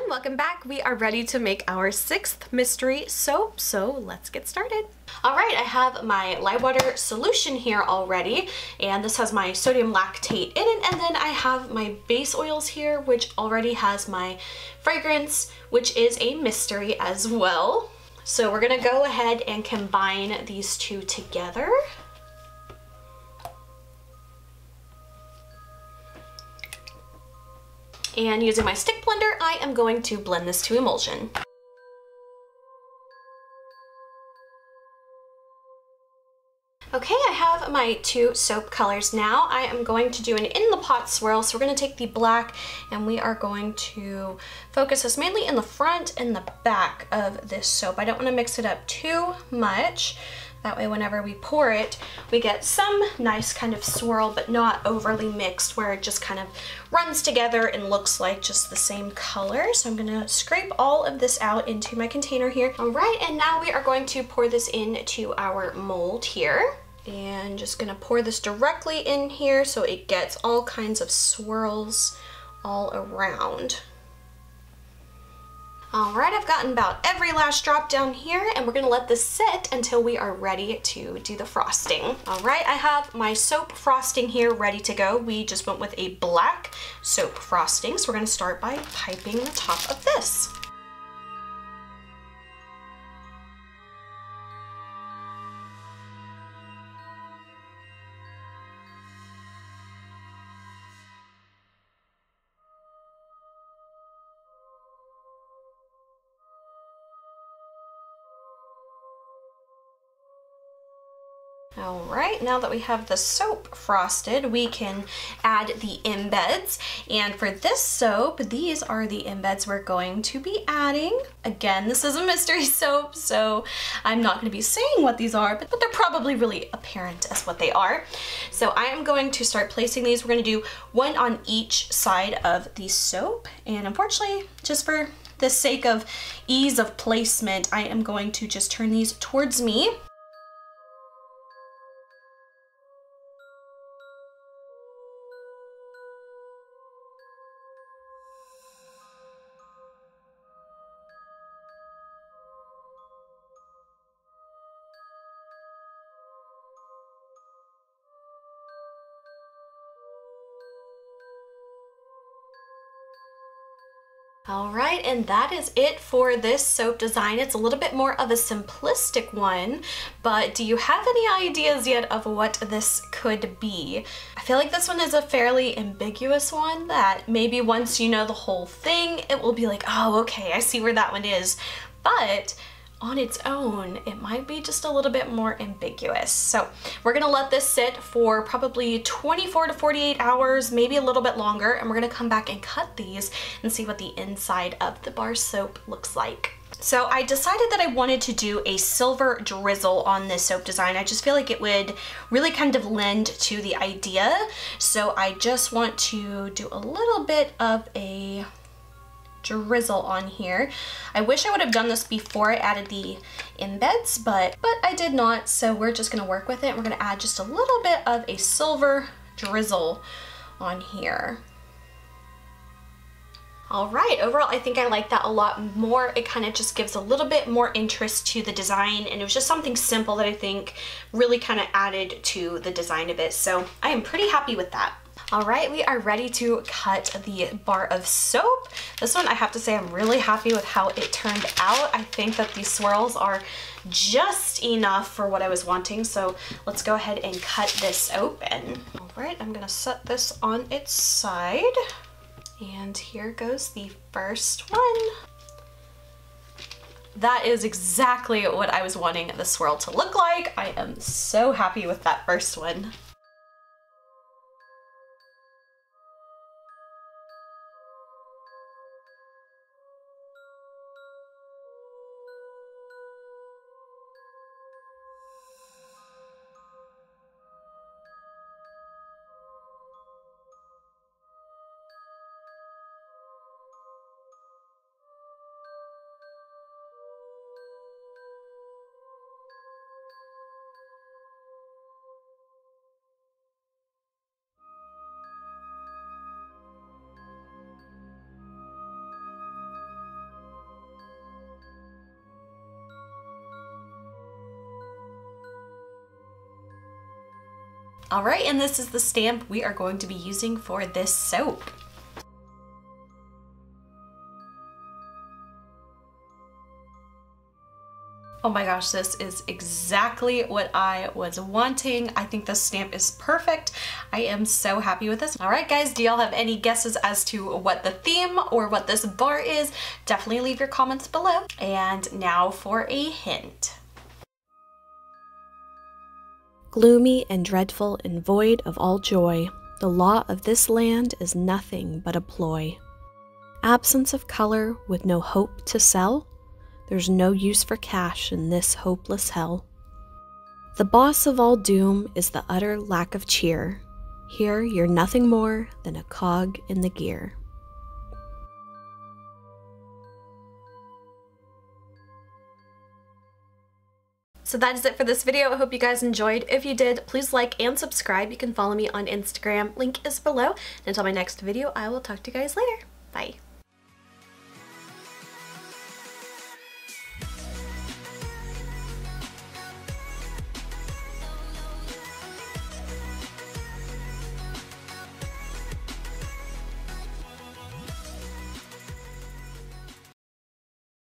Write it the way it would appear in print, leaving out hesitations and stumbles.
welcome back. We are ready to make our 6th mystery soap, so let's get started. All right, I have my lye water solution here already, and this has my sodium lactate in it, and then I have my base oils here, which already has my fragrance, which is a mystery as well. So we're gonna go ahead and combine these two together. And using my stick blender, I am going to blend this to emulsion. Okay, I have my 2 soap colors now. I am going to do an in the pot swirl. So we're going to take the black and we are going to focus this mainly in the front and the back of this soap. I don't want to mix it up too much. That way whenever we pour it, we get some nice kind of swirl, but not overly mixed where it just kind of runs together and looks like just the same color. So I'm gonna scrape all of this out into my container here. All right, and now we are going to pour this into our mold here. And just gonna pour this directly in here so it gets all kinds of swirls all around. All right, I've gotten about every last drop down here, and we're gonna let this sit until we are ready to do the frosting. All right, I have my soap frosting here ready to go. We just went with a black soap frosting, so we're gonna start by piping the top of this. All right, now that we have the soap frosted, we can add the embeds. And for this soap, these are the embeds we're going to be adding. Again, this is a mystery soap, so I'm not going to be saying what these are, but they're probably really apparent as what they are. So I am going to start placing these. We're going to do one on each side of the soap. And unfortunately, just for the sake of ease of placement, I am going to just turn these towards me. All right, and that is it for this soap design. It's a little bit more of a simplistic one, but do you have any ideas yet of what this could be? I feel like this one is a fairly ambiguous one that maybe once you know the whole thing, it will be like, oh, okay, I see where that one is. But on its own, it might be just a little bit more ambiguous. So we're gonna let this sit for probably 24 to 48 hours, maybe a little bit longer, and we're gonna come back and cut these and see what the inside of the bar soap looks like. So I decided that I wanted to do a silver drizzle on this soap design. I just feel like it would really kind of lend to the idea. So I just want to do a little bit of a drizzle on here. I wish I would have done this before I added the embeds, but I did not, so we're just gonna work with it. We're gonna add just a little bit of a silver drizzle on here. All right, overall I think I like that a lot more. It kind of just gives a little bit more interest to the design, and it was just something simple that I think really kind of added to the design of it, so I am pretty happy with that. All right, we are ready to cut the bar of soap. This one, I have to say, I'm really happy with how it turned out. I think that these swirls are just enough for what I was wanting, so let's go ahead and cut this open. All right, I'm gonna set this on its side, and here goes the first one. That is exactly what I was wanting the swirl to look like. I am so happy with that first one. All right, and this is the stamp we are going to be using for this soap. Oh my gosh, this is exactly what I was wanting. I think this stamp is perfect. I am so happy with this. All right, guys, do y'all have any guesses as to what the theme or what this bar is? Definitely leave your comments below. And now for a hint. Gloomy and dreadful and void of all joy, the law of this land is nothing but a ploy. Absence of color with no hope to sell, there's no use for cash in this hopeless hell. The boss of all doom is the utter lack of cheer. Here you're nothing more than a cog in the gear. So that is it for this video. I hope you guys enjoyed. If you did, please like and subscribe. You can follow me on Instagram. Link is below. And until my next video, I will talk to you guys later. Bye.